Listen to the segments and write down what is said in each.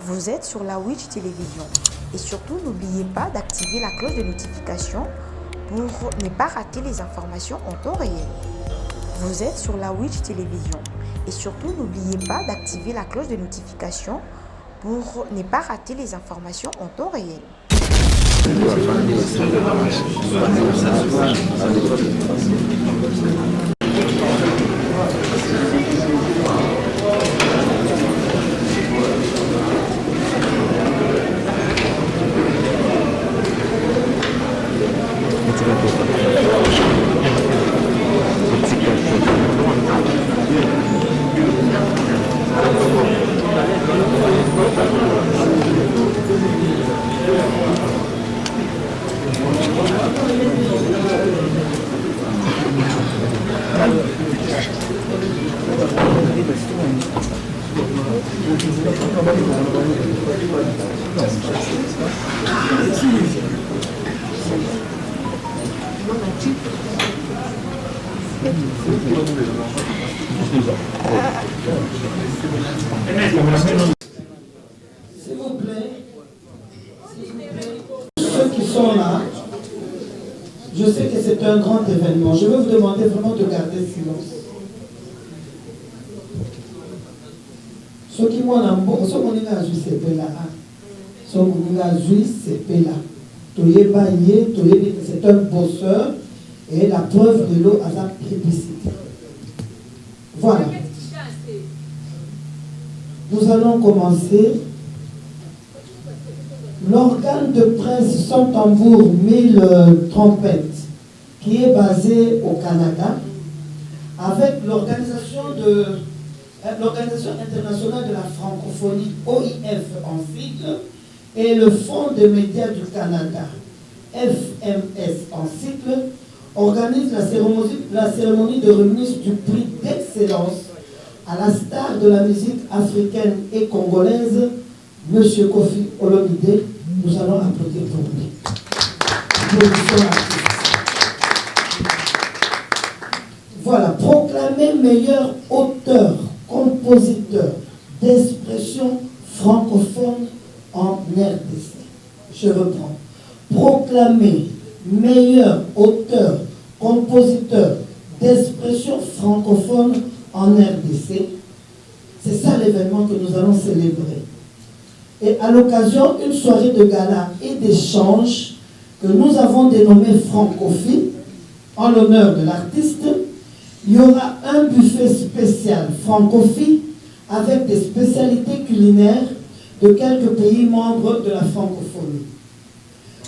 Vous êtes sur la Witch Télévision et surtout n'oubliez pas d'activer la cloche de notification pour ne pas rater les informations en temps réel. Vous êtes sur la Witch Télévision et surtout n'oubliez pas d'activer la cloche de notification pour ne pas rater les informations en temps réel. S'il vous plaît, ceux qui sont là, je sais que c'est un grand événement. Je vais vous demander vraiment de garder silence. Ceux qui m'ont embauché, ceux qui ont joué, c'est là. Ceux qui ont joué, c'est là. C'est un bosseur et la preuve de l'eau à la publicité. Voilà. Nous allons commencer. L'organe de presse sans tambour, 1000 trompettes, qui est basé au Canada, avec l'Organisation internationale de la francophonie, OIF en sigle, et le Fonds des médias du Canada, FMS en sigle, organise la cérémonie de remise du prix d'excellence à la star de la musique africaine et congolaise, M. Kofi Olomide. Nous allons applaudir pour lui. Voilà, proclamé meilleur auteur, compositeur d'expression francophone en RDC. Je reprends. Proclamé meilleur auteur, compositeur d'expression francophone en RDC. C'est ça l'événement que nous allons célébrer. Et à l'occasion, une soirée de gala et d'échange que nous avons dénommée Francophi, en l'honneur de l'artiste, il y aura un buffet spécial Francophi avec des spécialités culinaires de quelques pays membres de la francophonie.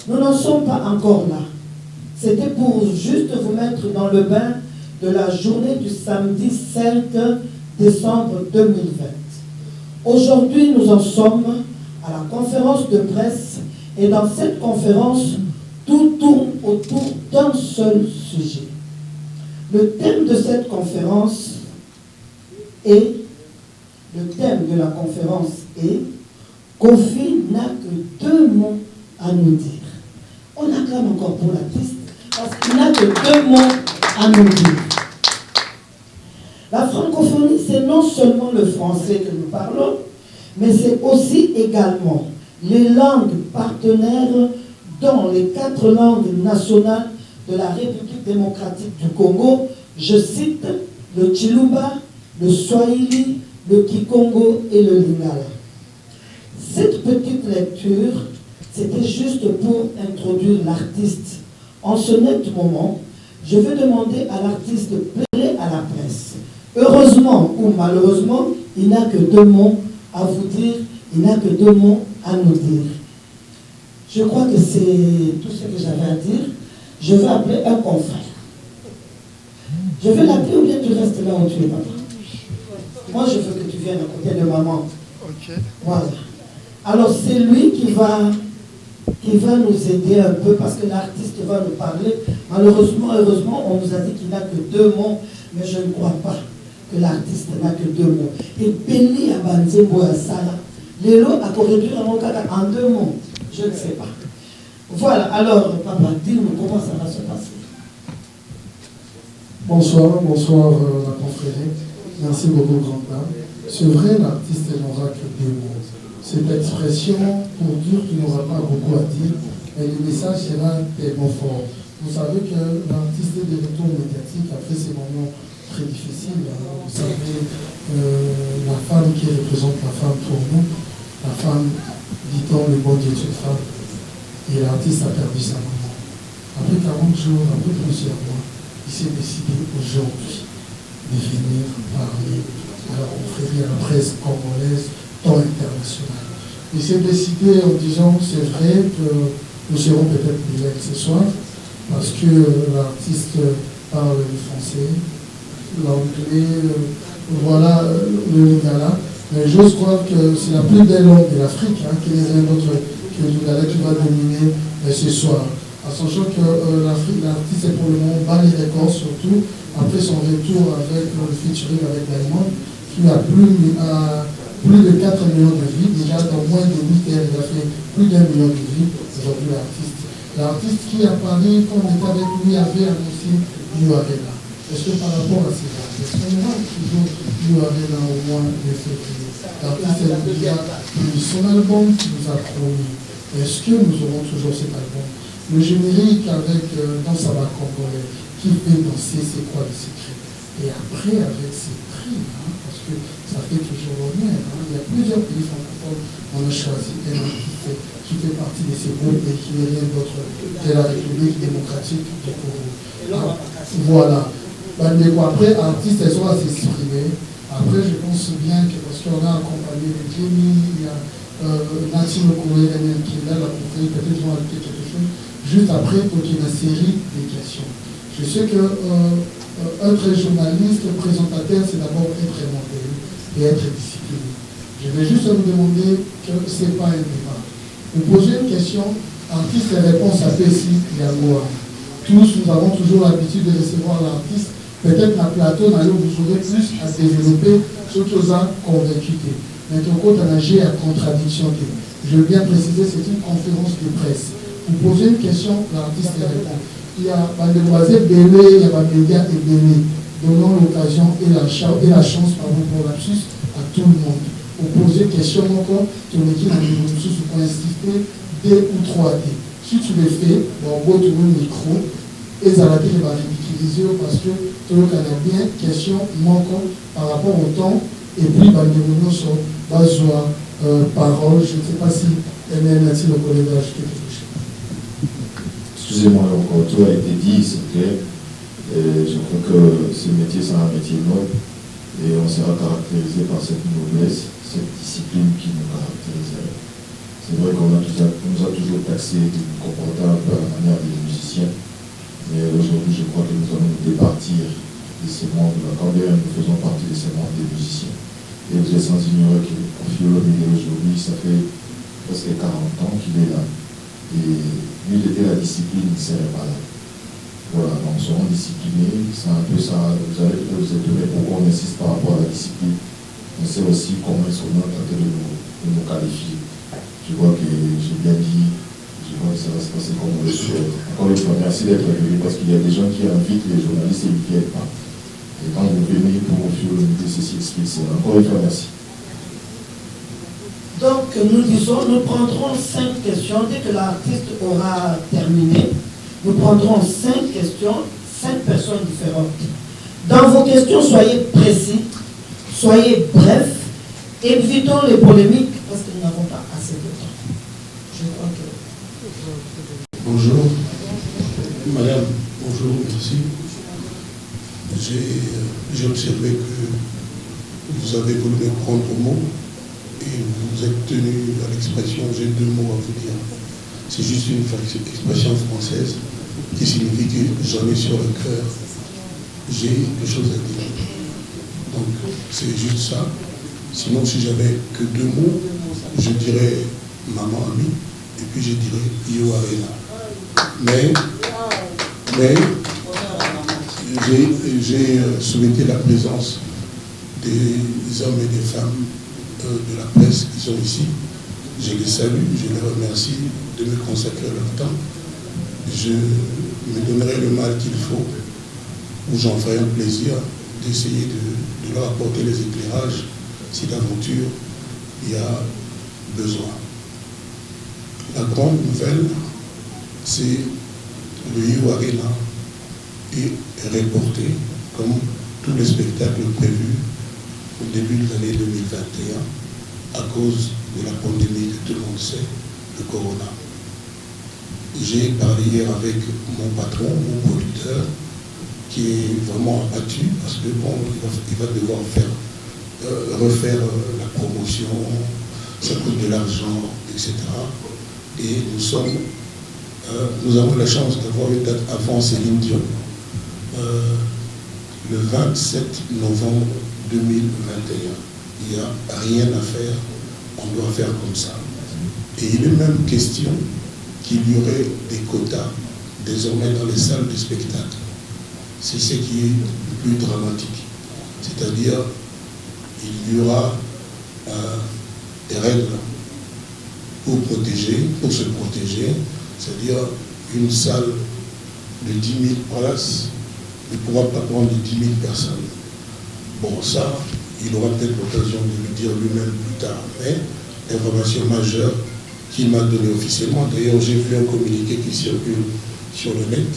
Nous n'en sommes pas encore là. C'était pour juste vous mettre dans le bain de la journée du samedi 5 décembre 2020. Aujourd'hui, nous en sommes à la conférence de presse et dans cette conférence, tout tourne autour d'un seul sujet. Le thème de cette conférence est, Kofi n'a que 2 mots à nous dire. On acclame encore pour l'artiste parce qu'il n'a que 2 mots à nous dire. La francophonie, c'est non seulement le français que nous parlons, mais c'est aussi également les langues partenaires dont les 4 langues nationales de la République démocratique du Congo, je cite le Tshilumba, le Swahili, le Kikongo et le Lingala. Cette petite lecture, c'était juste pour introduire l'artiste. En ce net moment, je vais demander à l'artiste de parler à la presse. Heureusement ou malheureusement, il n'a que 2 mots à vous dire, il n'a que 2 mots à nous dire. Je crois que c'est tout ce que j'avais à dire. Je vais appeler un confrère. Je vais l'appeler ou bien tu restes là où tu es, papa? Moi, je veux que tu viennes à côté de maman. Ok. Voilà. Alors, c'est lui qui va nous aider un peu parce que l'artiste va nous parler. Malheureusement, heureusement, on nous a dit qu'il n'a que 2 mots, mais je ne crois pas que l'artiste n'a que 2 mots. Et Béli à Banzembo à Sala, les lots à corriger en 2 mots. Je ne sais pas. Voilà, alors, papa, dis-nous comment ça va se passer. Bonsoir, la confrérie. Merci beaucoup, grand dame. C'est vrai, l'artiste n'aura que 2 mots. cette expression pour dire qu'il n'aura pas beaucoup à dire, mais le message sera tellement fort. Vous savez que l'artiste de retour médiatique a fait ces moments très difficiles. Vous savez, la femme qui représente la femme pour nous, la femme, dit-on, le bon Dieu est une femme, et l'artiste a perdu sa maman. Après 40 jours, après plusieurs mois, il s'est décidé aujourd'hui de venir parler à la confrérie, à la presse congolaise, tant internationale. Il s'est décidé en disant, c'est vrai que nous serons peut-être bilingues ce soir, parce que l'artiste parle le français, l'anglais, voilà le lingala. Mais j'ose croire que c'est la plus belle langue de l'Afrique, qu'il n'y a rien d'autre que le lingala qui va dominer ce soir. En sachant que l'artiste est pour le moment bat les records, surtout après son retour avec le featuring avec Diamond, qui a plus de 4 millions de vues. Déjà dans moins de 8 heures, il a fait plus d'1 million de vues. Aujourd'hui, l'artiste qui à Paris, quand on était avec lui, avait annoncé New Arena. Est-ce que par rapport à ces artistes, est-ce qu'on aura toujours New Arena au moins le février? L'artiste a déjà eu son album qui nous a promis. Est-ce que nous aurons toujours cet album? Le générique avec dans Saba Congolais, qui fait danser c'est quoi le secret? Et après avec ses prix, parce que ça fait toujours l'honneur. Il y a plusieurs pays francophones, on a choisi un qui fait partie de ces groupes et qui n'est rien d'autre que la République démocratique du Congo. Voilà. Après, artistes, elles ont à s'exprimer. Après, je pense bien que parce qu'on a accompagné les Kémy, il y a Natine Okoé, qui est là, la confrérie, peut-être qu'ils vont ajouter quelque chose. Juste après, pour qu'il y ait une série de questions. Je sais que être journaliste, présentateur, c'est d'abord être modèle et être discipliné. Je vais juste vous demander que ce n'est pas un débat. Vous posez une question, artiste et réponse à Pessi, Yagoua. Tous, nous avons toujours l'habitude de recevoir l'artiste. Peut-être qu'un plateau, vous aurez plus à développer ce que vous avez convaincu. Mais quand on a à contradiction, je veux bien préciser, c'est une conférence de presse. Vous posez une question, l'artiste répond. Il y a des voisins belés, il y a des médias et belés, donnant l'occasion et la chance pour l'absus à tout le monde. Vous posez une question encore, tu me dis dans les ressources, vous pouvez insister, D ou 3D. Si tu le fais, on va trouver le micro, et ça va ridiculiser parce que tu connais bien, question manquant par rapport au temps, et puis les réunions sont besoin parole, je ne sais pas si MN a-t-il le collègue d'ajouter quelque chose. Excusez-moi, encore tout a été dit, c'est clair. Je crois que ce métier, c'est un métier noble et on sera caractérisé par cette noblesse, cette discipline qui nous caractérise. C'est vrai qu'on nous a toujours taxé de nous comporter un peu à la manière des musiciens, mais aujourd'hui, je crois que nous allons nous départir de ces membres-là. Quand bien nous faisons partie de ces membres des musiciens. Et vous êtes sans ignorer que Confiolo aujourd'hui, ça fait presque 40 ans qu'il est là. Et lui, il était la discipline, il ne serait pas là. Voilà, donc nous serons disciplinés, c'est un peu ça. Vous allez vous étonner pourquoi on insiste par rapport à la discipline. On sait aussi comment est-ce qu'on a tenté de nous qualifier. Je vois que j'ai bien dit, je vois que ça va se passer comme on le souhaite. Encore une fois, merci d'être venu parce qu'il y a des gens qui invitent les journalistes et ils ne viennent pas. Et quand vous venez pour Confiolo, ceci explique ça. Encore une fois, merci. Donc, nous disons, nous prendrons 5 questions. Dès que l'artiste aura terminé, nous prendrons 5 questions, 5 personnes différentes. Dans vos questions, soyez précis, soyez brefs, évitons les polémiques parce que nous n'avons pas assez de temps. Je crois que... Bonjour. Madame, bonjour, merci. J'ai observé que vous avez voulu me prendre au mot. Et vous êtes tenu à l'expression, j'ai 2 mots à vous dire. C'est juste une expression française qui signifie que j'en ai sur le cœur. J'ai des choses à dire. Donc, c'est juste ça. Sinon, si j'avais que 2 mots, je dirais maman ami, et puis je dirais Yo Arena. Mais j'ai souhaité la présence des hommes et des femmes de la presse qui sont ici. Je les salue, je les remercie de me consacrer leur temps. Je me donnerai le mal qu'il faut, ou j'en ferai un plaisir d'essayer de leur apporter les éclairages si d'aventure il y a besoin. La grande nouvelle, c'est le You Arena est reporté comme tous les spectacles prévus au début de l'année 2021 à cause de la pandémie que tout le monde sait, le corona. J'ai parlé hier avec mon patron, mon producteur, qui est vraiment abattu parce que bon, il va devoir refaire la promotion, ça coûte de l'argent, etc. Et nous avons la chance d'avoir une date avant Céline Dion, le 27 novembre 2021. Il n'y a rien à faire, on doit faire comme ça. Et il est même question qu'il y aurait des quotas désormais dans les salles de spectacle. C'est ce qui est le plus dramatique. C'est-à-dire, il y aura des règles pour se protéger, c'est-à-dire une salle de 10 000 places ne pourra pas prendre 10 000 personnes. Bon, ça, il aura peut-être l'occasion de le dire lui-même plus tard, mais l'information majeure qu'il m'a donnée officiellement, d'ailleurs j'ai vu un communiqué qui circule sur le net,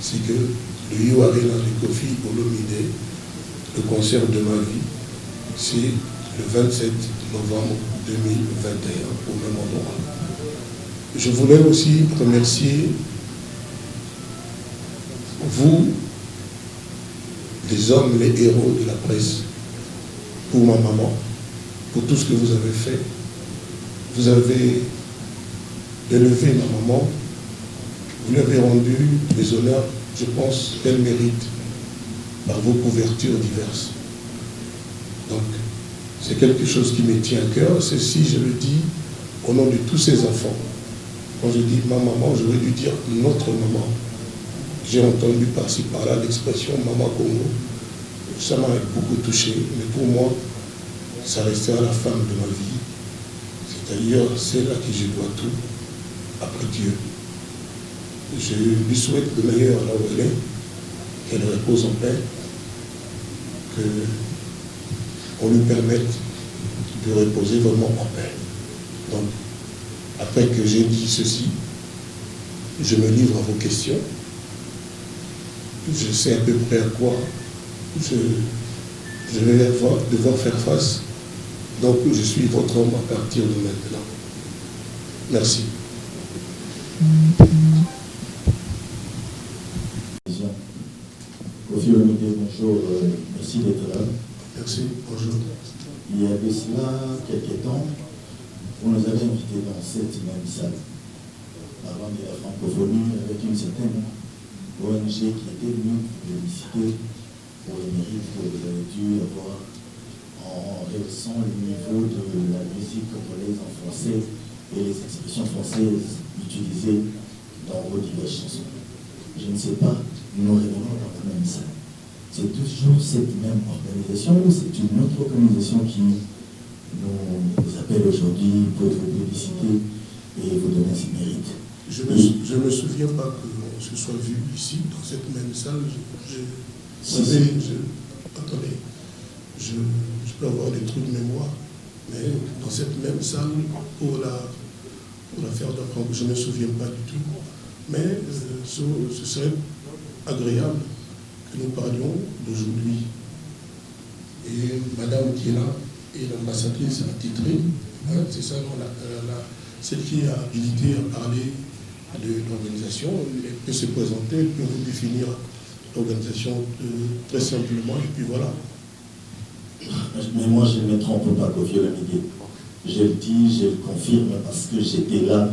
c'est que le You Arena de Koffi Olomide, le concert de ma vie, c'est le 27 novembre 2021 au même endroit. Je voulais aussi remercier vous, les hommes, les héros de la presse, pour ma maman, pour tout ce que vous avez fait. Vous avez élevé ma maman, vous lui avez rendu les honneurs, je pense, qu'elle mérite par vos couvertures diverses. Donc, c'est quelque chose qui me tient à cœur. C'est si je le dis au nom de tous ces enfants. Quand je dis ma maman, j'aurais dû dire notre maman. J'ai entendu par-ci par-là l'expression Maman Congo. Ça m'a beaucoup touché, mais pour moi, ça restera la femme de ma vie. C'est-à-dire celle à qui je dois tout, après Dieu. Je lui souhaite le meilleur là où elle est, qu'elle repose en paix, qu'on lui permette de reposer vraiment en paix. Donc, après que j'ai dit ceci, je me livre à vos questions. Je sais à peu près à quoi je vais devoir faire face. Donc, je suis votre homme à partir de maintenant. Merci. Koffi Olomide, bonjour, merci d'être là. Merci, bonjour. Il y a de cela quelques temps, vous nous avez invités dans cette même salle, parlant de la francophonie, avec une certaine ONG qui était venue féliciter pour les mérites que vous avez dû avoir en rehaussant le niveau de la musique congolaise en français et les expressions françaises utilisées dans vos diverses chansons. Je ne sais pas, nous revenons dans la même salle. C'est toujours cette même organisation ou c'est une autre organisation qui nous appelle aujourd'hui pour vous féliciter et vous donner ses mérites? Je ne me souviens pas qu'on se soit vu ici, dans cette même salle. Attendez, je peux avoir des trucs de mémoire, mais dans cette même salle, pour l'affaire de Franck, je ne me souviens pas du tout. Mais ce serait agréable que nous parlions d'aujourd'hui. Et Madame qui est là est l'ambassadrice attitrée, hein, c'est ça, celle qui est habilitée à parler de l'organisation. Elle peut se présenter, elle peut vous définir l'organisation très simplement, et puis voilà. Mais moi, je ne me trompe pas, Koffi Olomide. Je le dis, je le confirme, parce que j'étais là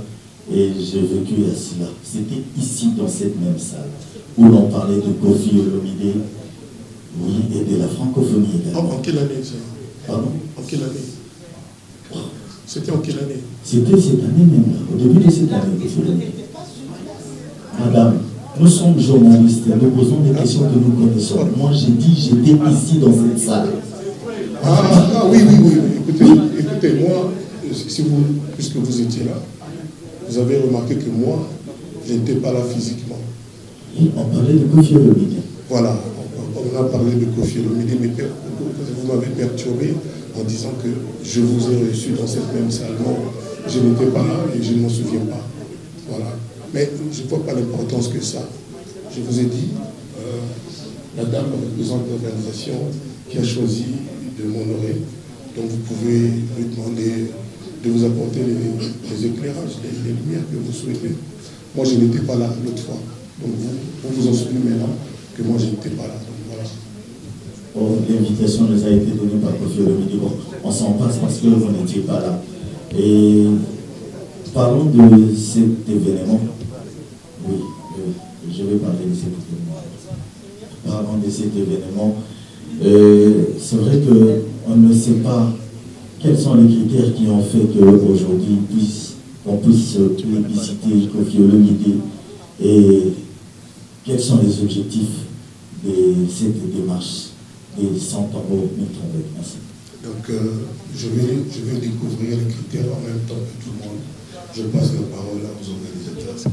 et j'ai vécu à cela. C'était ici, dans cette même salle, où l'on parlait de Koffi Olomide, oui, et de la francophonie également. En quelle année ça? Pardon? En quelle année? C'était en quelle année? C'était cette année même, là, au début de cette année, Koffi Olomide. Madame, nous sommes journalistes, nous posons des questions que nous connaissons. Moi, j'ai dit, j'étais ici dans cette salle. Oui. Écoutez, moi, puisque vous étiez là, vous avez remarqué que moi, je n'étais pas là physiquement. Et on parlait de Koffi Olomide. Voilà, on a parlé de Koffi Olomide, mais vous m'avez perturbé en disant que je vous ai reçu dans cette même salle. Non, je n'étais pas là et je ne m'en souviens pas. Voilà. Mais je ne vois pas l'importance que ça. Je vous ai dit, la dame représente l'organisation qui a choisi de m'honorer. Donc vous pouvez lui demander de vous apporter les éclairages, les lumières que vous souhaitez. Moi, je n'étais pas là l'autre fois. Donc vous en souvenez maintenant que moi, je n'étais pas là. Donc, voilà. Bon, l'invitation nous a été donnée par Kofi Olomide. Bon, on s'en passe parce que vous n'étiez pas là. Et parlons de cet événement. Oui, je vais parler de cet événement. Parlons de cet événement. C'est vrai qu'on ne sait pas quels sont les critères qui ont fait qu'aujourd'hui on puisse plébisciter Kofi Olomide et quels sont les objectifs de cette démarche des 100 tambours 1000 trompettes. Merci. Donc je vais découvrir les critères en même temps que tout le monde. Je passe la parole aux organisateurs.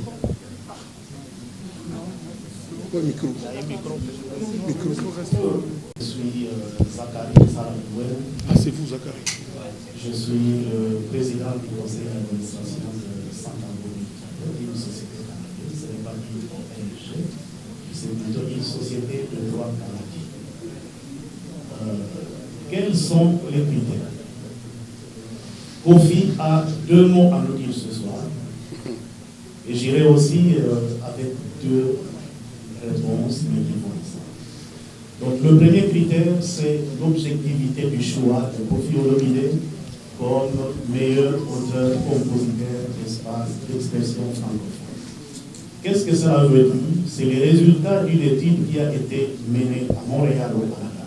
Micro. Je suis Zachary Saladouel. Ah, c'est vous, Zachary. Je suis le président du conseil d'administration de Saint-Tambour, une société canadienne. Ce n'est pas une ONG, c'est plutôt une société de droit canadien. Quels sont les critères? Kofi a 2 mots à nous dire ce soir. Et j'irai aussi avec 2 réponses, mais qui vont ensemble. Donc le premier critère, c'est l'objectivité du choix de Kofi Olomide comme meilleur auteur, compositeur d'expression francophone. Qu'est-ce que cela veut dire? C'est les résultats d'une étude qui a été menée à Montréal au Canada.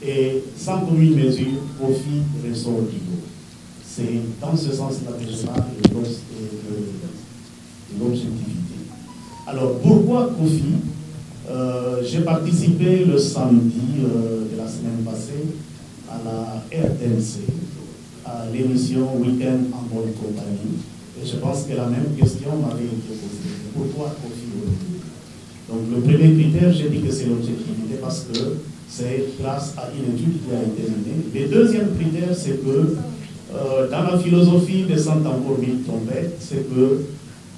Et sans commune mesure, Kofi ressort du lot. C'est dans ce sens-là que je parle de l'objectivité. Alors pourquoi Kofi? J'ai participé le samedi de la semaine passée à la RTNC, à l'émission Week-end en bonne compagnie. Et je pense que la même question m'avait été posée. Pourquoi Kofi Olomide? Donc le premier critère, j'ai dit que c'est l'objectivité parce que c'est grâce à une étude qui a été menée. Le deuxième critère, c'est que dans la philosophie des 100 tambours 1000 trompettes, c'est que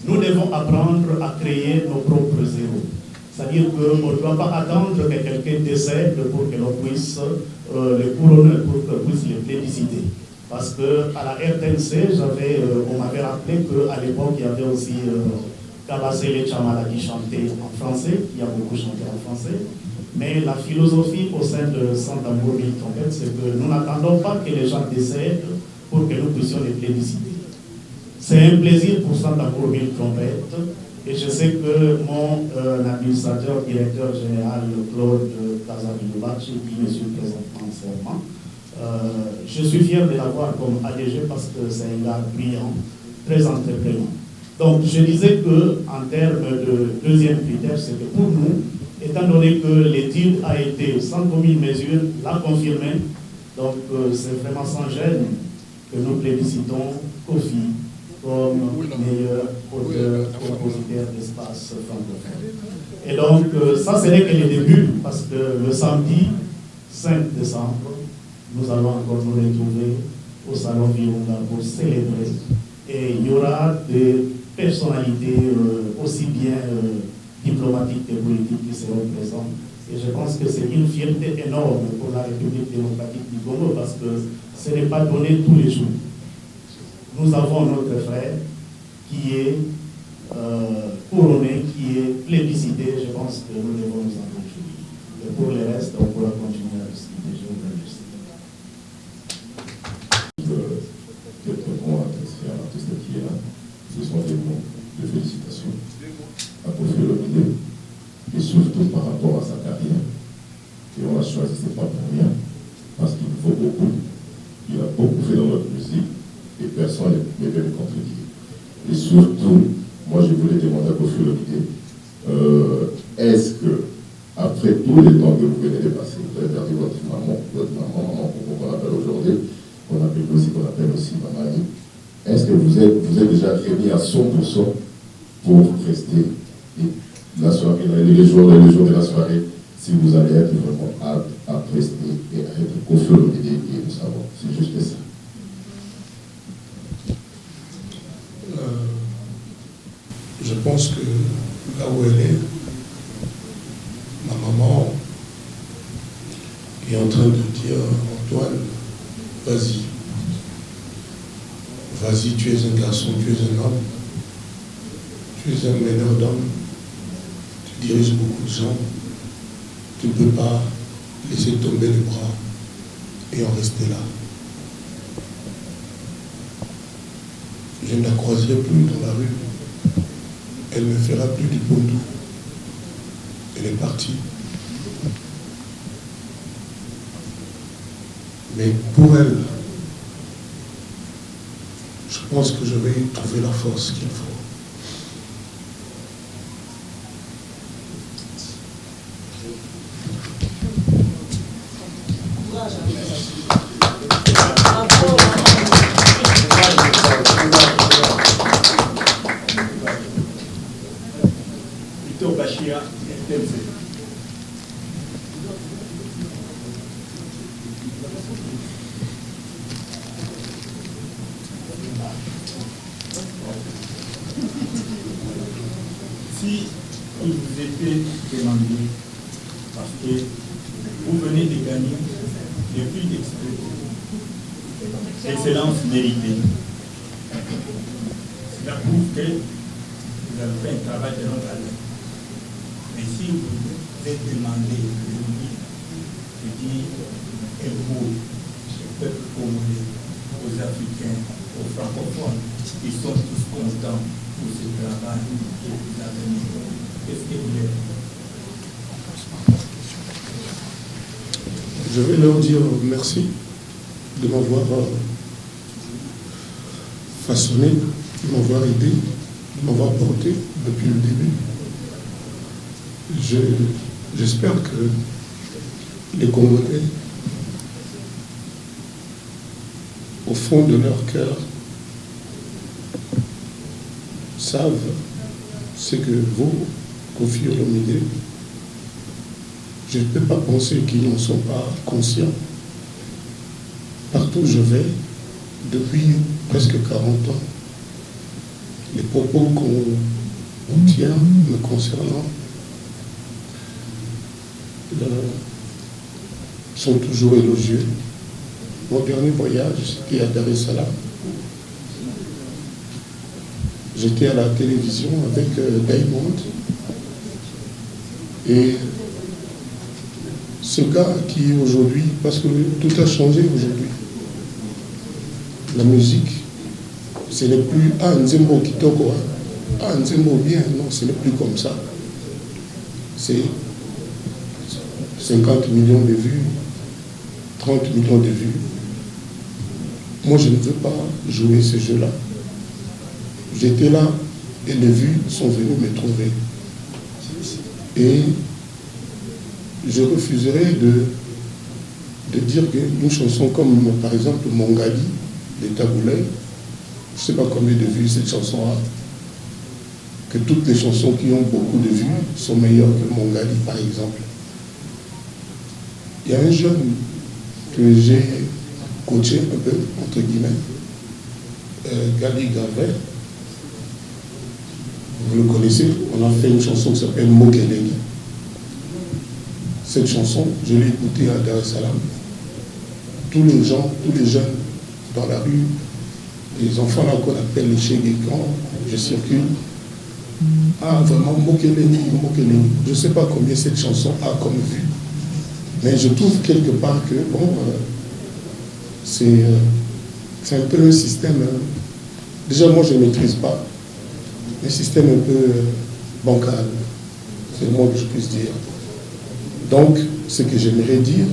nous devons apprendre à créer nos propres héros. C'est-à-dire qu'on ne doit pas attendre que quelqu'un décède pour que l'on puisse les couronner, pour qu'on puisse les plébisciter. Parce qu'à la RTNC, on m'avait rappelé qu'à l'époque, il y avait aussi Kabasele Chamala qui chantait en français, qui a beaucoup chanté en français. Mais la philosophie au sein de 100 tambours 1000 trompettes, c'est que nous n'attendons pas que les gens décèdent pour que nous puissions les plébisciter. C'est un plaisir pour 100 tambours 1000 trompettes. Et je sais que mon administrateur, directeur général, Claude Casabiloubachi, qui me suit présentement en serment, je suis fier de l'avoir comme ADG parce que c'est un gars brillant, très entreprenant. Donc je disais qu'en termes de deuxième critère, c'est que pour nous, étant donné que l'étude a été sans commune mesure, l'a confirmé, donc c'est vraiment sans gêne que nous plébiscitons Kofi comme meilleur auteur, compositeur d'espace francophone. Et donc, ça, ce n'est que le début, parce que le samedi 5 décembre, nous allons encore nous retrouver au Salon Virunga pour célébrer. Et il y aura des personnalités aussi bien diplomatiques que politiques qui seront présentes. Et je pense que c'est une fierté énorme pour la République démocratique du Congo, parce que ce n'est pas donné tous les jours. Nous avons notre frère qui est couronné, qui est plébiscité. Je pense que nous devons nous en réjouir. Et pour le reste, on pourra continuer à discuter. Je vous remercie. Qui est là, ce sont des mots de félicitations à Kofi Olomide, et surtout par rapport à sa carrière. Et on l'a choisi, ce n'est pas pour rien, parce qu'il faut beaucoup. Il a beaucoup fait dans notre musique. Et personne ne peut le contredire. Et surtout, moi je voulais demander à Kofi Olomide, est-ce que, après tous les temps que vous venez de passer, vous avez perdu votre maman qu'on appelle aujourd'hui, qu'on appelle aussi Mamani, est-ce que vous êtes déjà remis à 100% pour rester la soirée, les jours de la soirée, si vous allez être vraiment apte à rester et à être confiant et de savoir. C'est juste ça. Je pense que là où elle est, ma maman est en train de dire, Antoine, vas-y. Vas-y, tu es un garçon, tu es un homme. Tu es un meneur d'hommes. Tu diriges beaucoup de gens. Tu ne peux pas laisser tomber les bras et en rester là. Je ne la croiserai plus dans la rue. Elle ne fera plus du pondou. Elle est partie. Mais pour elle, je pense que je vais trouver la force qu'il faut. Si il vous était demandé, parce que vous venez de gagner le prix d'excellence méritée, cela prouve que vous avez fait un travail de longue haleine. Mais si vous êtes demandé de dire un mot au peuple congolais, aux Africains, aux francophones, ils sont tous contents pour ce travail que vous avez mené. Qu'est-ce que vous voulez? Je vais leur dire merci de m'avoir façonné, de m'avoir aidé, de m'avoir porté depuis le début. J'espère que les Congolais, au fond de leur cœur, savent ce que vous, Koffi Olomide, je ne peux pas penser qu'ils n'en sont pas conscients. Partout où je vais, depuis presque 40 ans, les propos qu'on tient me concernant sont toujours élogieux. Mon dernier voyage, c'était à Dar es Salaam. J'étais à la télévision avec Diamond. Et ce gars qui aujourd'hui, parce que tout a changé aujourd'hui, la musique, ce n'est plus « Ah, Nzembo Kitoko, ah, Nzembo bien », non, ce n'est plus comme ça. C'est 50 millions de vues, 30 millions de vues. Moi, je ne veux pas jouer ce jeu-là. J'étais là et les vues sont venues me trouver. Et je refuserais de dire qu'une chanson comme, par exemple, Mongali, de Taboulay, je ne sais pas combien de vues cette chanson a, que toutes les chansons qui ont beaucoup de vues sont meilleures que Mongali, par exemple. Il y a un jeune que j'ai coaché un peu, entre guillemets, Gali Gavet. Vous le connaissez, on a fait une chanson qui s'appelle Mokeleni. Cette chanson, je l'ai écoutée à Dar es Salaam. Tous les gens, tous les jeunes dans la rue, les enfants là qu'on appelle les Chéguécans, je circule. Ah, vraiment, Mokeleni, Mokeleni. Je ne sais pas combien cette chanson a comme vue. Mais je trouve quelque part que, bon, c'est un peu un système. Déjà, moi, je ne maîtrise pas. Un système un peu bancal. C'est le moins que je puisse dire. Donc, ce que j'aimerais dire,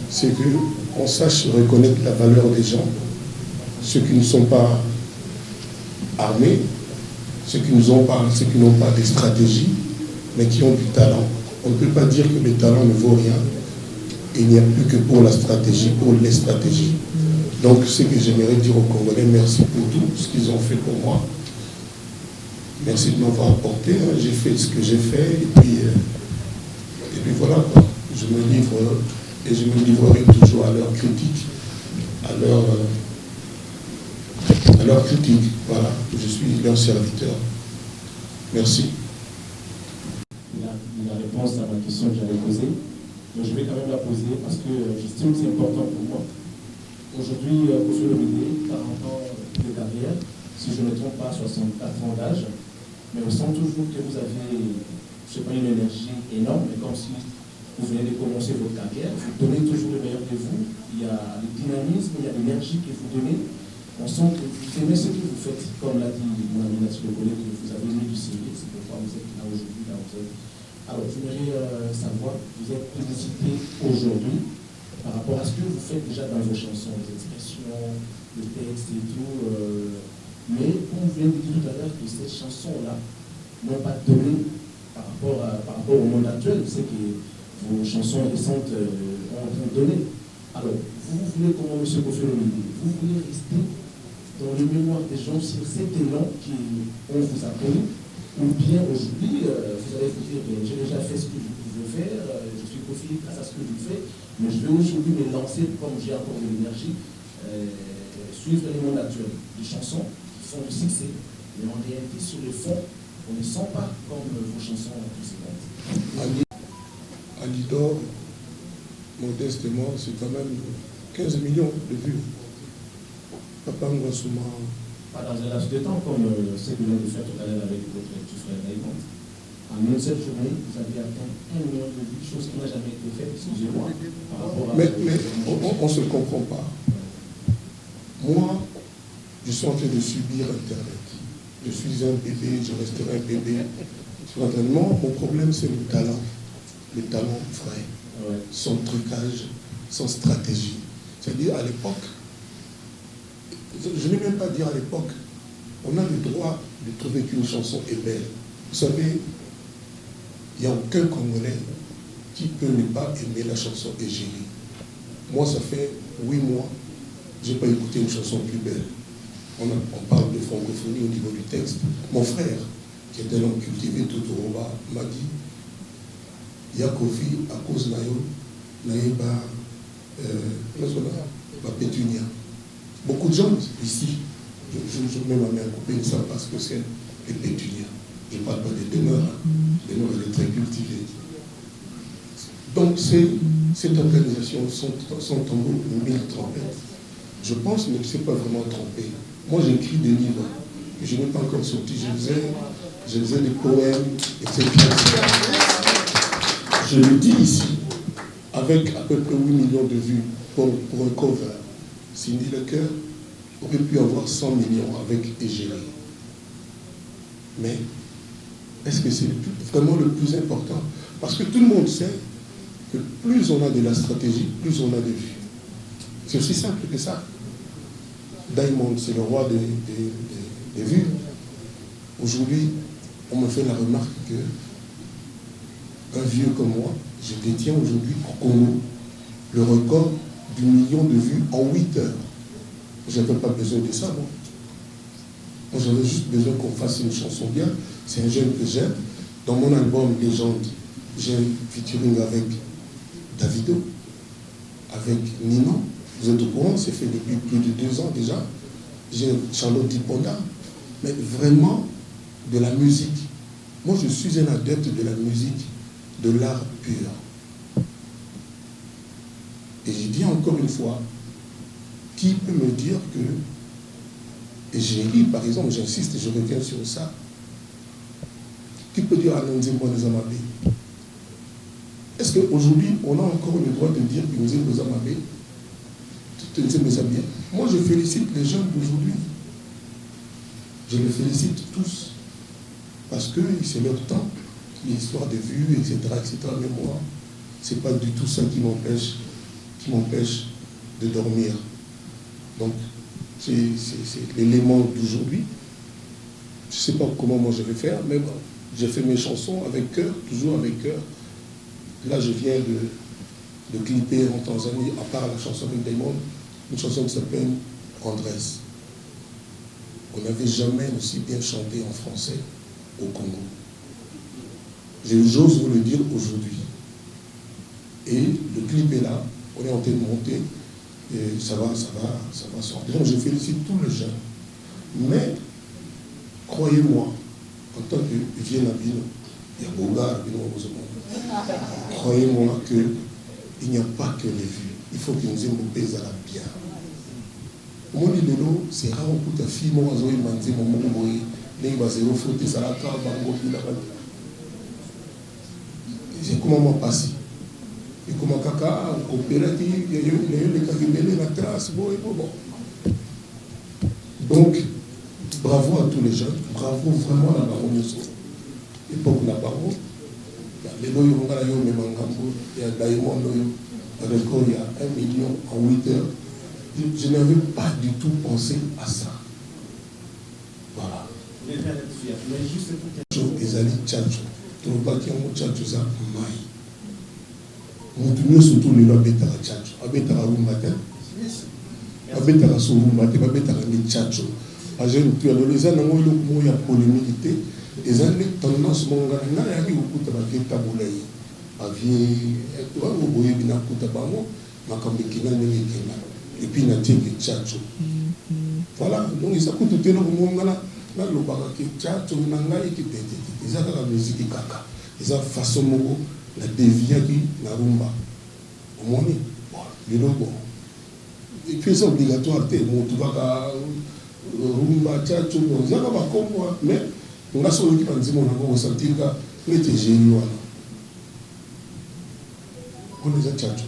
c'est qu'on sache reconnaître la valeur des gens, ceux qui ne sont pas armés, ceux qui n'ont pas de stratégie, mais qui ont du talent. On ne peut pas dire que le talent ne vaut rien. Il n'y a plus que pour la stratégie, pour les stratégies. Donc, ce que j'aimerais dire aux Congolais, merci pour tout ce qu'ils ont fait pour moi. Merci de m'avoir apporté. J'ai fait ce que j'ai fait. Et puis voilà, quoi. Je me livre et je me livrerai toujours à leur critique, à leur critique. Voilà, je suis leur serviteur. Merci. La réponse à ma question que j'avais posée, mais je vais quand même la poser parce que j'estime que c'est important pour moi. Aujourd'hui, Kofi Olomide, 40 ans de carrière, si je ne me trompe pas, 64 ans d'âge, mais on sent toujours que vous avez, je ne sais pas, une énergie énorme, mais comme si vous venez de commencer votre carrière, vous donnez toujours le meilleur de vous, il y a le dynamisme, il y a l'énergie que vous donnez, on sent que vous aimez ce que vous faites, comme l'a dit mon ami Nathalie Le Collet, que vous avez mis du CV, c'est pourquoi vous êtes là aujourd'hui, là vous êtes. Alors, j'aimerais savoir, vous êtes publicité aujourd'hui par rapport à ce que vous faites déjà dans vos chansons, les expressions, le texte et tout, mais on vient de dire tout à l'heure que ces chansons-là n'ont pas donné par rapport au monde actuel. C'est que vos chansons récentes ont donné. Alors, vous voulez, comment M. Kofi Olomide, vous voulez rester dans le mémoire des gens sur cet élan qu'on vous a connu, ou bien aujourd'hui, vous allez vous dire, j'ai déjà fait ce que je pouvais faire, je suis Kofi grâce à ce que je fais, mais je vais aujourd'hui me lancer, comme j'ai encore de l'énergie, suivre le monde actuel. Des chansons qui font du succès, mais en réalité, sur le fond, on ne sent pas comme vos chansons précédentes. À Lidor, modestement, c'est quand même 15 millions de vues. Papa Ngoassouma. Pas dans un laps de temps, comme ce que vous venez de faire tout à l'heure avec votre petit frère Raymond. En une seule journée, vous avez atteint 1 million de vues, chose qui n'a jamais été faite, excusez-moi, par rapport à... Mais on ne se comprend pas. Moi, je suis en train de subir Internet. Je suis un bébé, je resterai un bébé. Sur Internet, mon problème, c'est le talent vrai. Ouais. Son trucage, son stratégie. C'est-à-dire, à l'époque, je n'ai même pas dire à l'époque, on a le droit de trouver qu'une chanson est belle. Vous savez, il n'y a aucun Congolais qui peut ne pas aimer la chanson Égérie. Moi, ça fait 8 mois, je n'ai pas écouté une chanson plus belle. On parle de francophonie au niveau du texte. Mon frère, qui est un homme cultivé tout au Roba, m'a dit, il y a Kofi à cause de la pétunia. Beaucoup de gens ici, je mets ma main coupée, ne savent pas ce que c'est les pétunias. Je ne parle pas des demeures, les demeures elle est très cultivée. Donc cette organisation, son tambour, 1000 trompettes, je pense ne s'est pas vraiment trompé. Moi j'écris des livres que je n'ai pas encore sortis, je faisais des poèmes, etc. Je le dis ici, avec à peu près 8 millions de vues pour un cover. Cindy Lecœur aurait pu avoir 100 millions avec Égérie. Mais est-ce que c'est vraiment le plus important? Parce que tout le monde sait que plus on a de la stratégie, plus on a de vues. C'est aussi simple que ça. Diamond, c'est le roi des vues. Aujourd'hui, on me fait la remarque que un vieux comme moi, je détiens aujourd'hui au Congo le record du million de vues en 8 heures. Je n'avais pas besoin de ça, moi. Moi, j'avais juste besoin qu'on fasse une chanson bien. C'est un jeune que j'aime. Dans mon album Légende, j'ai un featuring avec Davido, avec Nino. Vous êtes au courant, c'est fait depuis plus de 2 ans déjà. J'ai Charlotte Diponda. Mais vraiment, de la musique. Moi, je suis un adepte de la musique, de l'art pur. Et j'ai dit encore une fois, qui peut me dire que, et j'ai dit par exemple, j'insiste et je reviens sur ça, qui peut dire à Nzembo Nzamabé? Est-ce qu'aujourd'hui, on a encore le droit de dire que Nzembo Nzamabé, moi je félicite les jeunes d'aujourd'hui. Je les félicite tous. Parce que c'est leur temps, l'histoire des vues, etc., etc. Mais moi, ce n'est pas du tout ça qui m'empêche de dormir. Donc, c'est l'élément d'aujourd'hui. Je ne sais pas comment moi je vais faire, mais bon, j'ai fait mes chansons avec cœur, toujours avec cœur. Là, je viens de clipper en Tanzanie, à part la chanson avec Diamond, une chanson qui s'appelle Andrés. On n'avait jamais aussi bien chanté en français au Congo. J'ose vous le dire aujourd'hui. Et le clip est là, on est en train de monter, et ça va sortir. Donc je félicite tous les jeunes. Mais, croyez-moi, en tant que vieux Nabino, il y a Boga, croyez-moi qu'il n'y a pas que les vues. Il faut que nous ayons des pays à la bien. Mon idéal, c'est rare pour ta fille, moi, je vais demander mon mot, les zéro faute, ça la carte, j'ai comment passé. Et comment caca, coopérative, il y a eu les caribélés, la trace, bon. Donc, bravo à tous les jeunes, bravo vraiment à la baronne. Époque la baronne, les loyaux, il y a Diamond, record, il y a 1 million en 8 heures. Je n'avais pas du tout pensé à ça. Voilà. Ezali tchatcho. Tu ne peux pas dire que tchatcho ça maï. Nous surtout les lois bêta tchatcho. Abetara rumata. Abetara surumata. Abetara ni tchatcho. Agent tu as le les années où il y a polémique. Les années tendance monga na ya ki ukuta ba keta boulay. Avi tu vas vous voyez bien ukuta ba mo makambi kina ni kina. Et puis il y a des tchatcho. Voilà, donc il s'appelle tout le monde là, le bagage tchatcho, il y a des gens qui ont la musique kaka, ils ont façon la dévier qui na rumba. Au moins, le logo. Et puis c'est obligatoire, tu vas rumba tchatcho, il y a pas comme moi, mais on a sur l'équipe en disant on a senti que était génial. On les a tchatcho.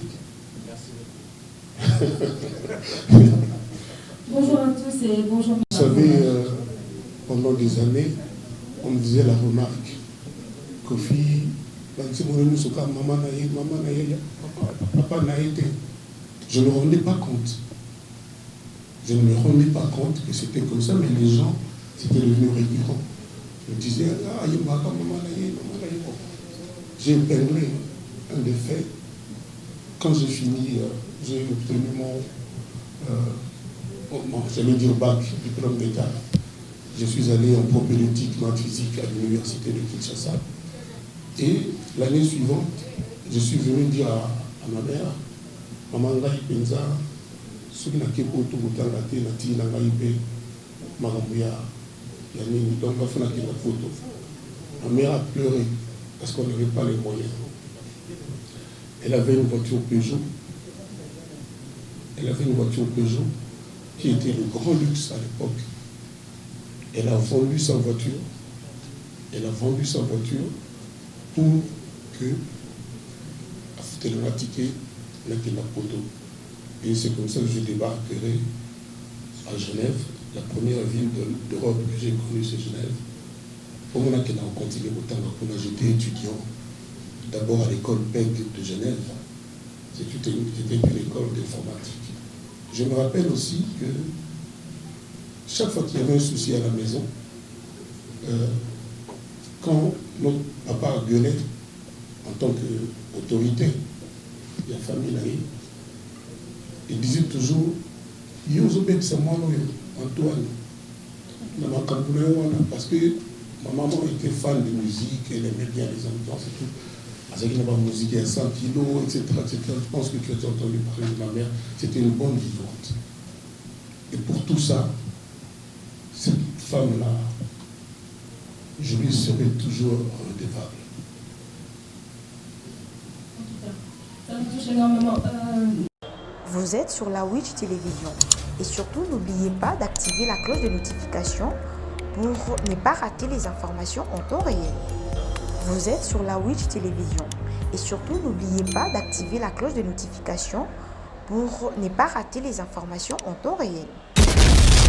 Bonjour à tous et bonjour. Vous savez, pendant des années, on me disait la remarque. Kofi, maman papa n'a été. Je ne me rendais pas compte. Je ne me rendais pas compte que c'était comme ça, mais les gens, c'était devenu récurrent. Je me disais, ah, il y a maman j'ai épinglé un des faits. Quand j'ai fini, j'ai obtenu j'allais dire bac, diplôme d'État. Je suis allé en propédeutique, maths physique à l'université de Kinshasa. Et l'année suivante, je suis venu dire à ma mère, maman ngai penza, soki na kepo to botanga te na ti na ngai pe makambo ya nini, donc on a fait la photo. Ma mère a pleuré parce qu'on n'avait pas les moyens. Elle avait une voiture Peugeot. Elle avait une voiture Peugeot qui était le grand luxe à l'époque. Elle a vendu sa voiture. Elle a vendu sa voiture pour que elle m'a ticket la photo. Et c'est comme ça que je débarquerai à Genève. La première ville d'Europe que j'ai connue, c'est Genève. Pour moi, on a continué autant que j'étais étudiant. D'abord à l'école PEG de Genève. C'était une école d'informatique. Je me rappelle aussi que chaque fois qu'il y avait un souci à la maison, quand notre papa gueulait en tant qu'autorité de la famille, il disait toujours c'est moi, Antoine, parce que ma maman était fan de musique, elle aimait bien les ambiances et tout. Parce qu'il n'y a pas de musique à 100 kilos, etc., etc. Je pense que tu as entendu parler de ma mère. C'était une bonne vivante. Et pour tout ça, cette femme-là, je lui serai toujours redevable. Ça me touche énormément. Vous êtes sur la Witch Télévision. Et surtout, n'oubliez pas d'activer la cloche de notification pour ne pas rater les informations en temps réel. Vous êtes sur la Witch Télévision. Et surtout, n'oubliez pas d'activer la cloche de notification pour ne pas rater les informations en temps réel.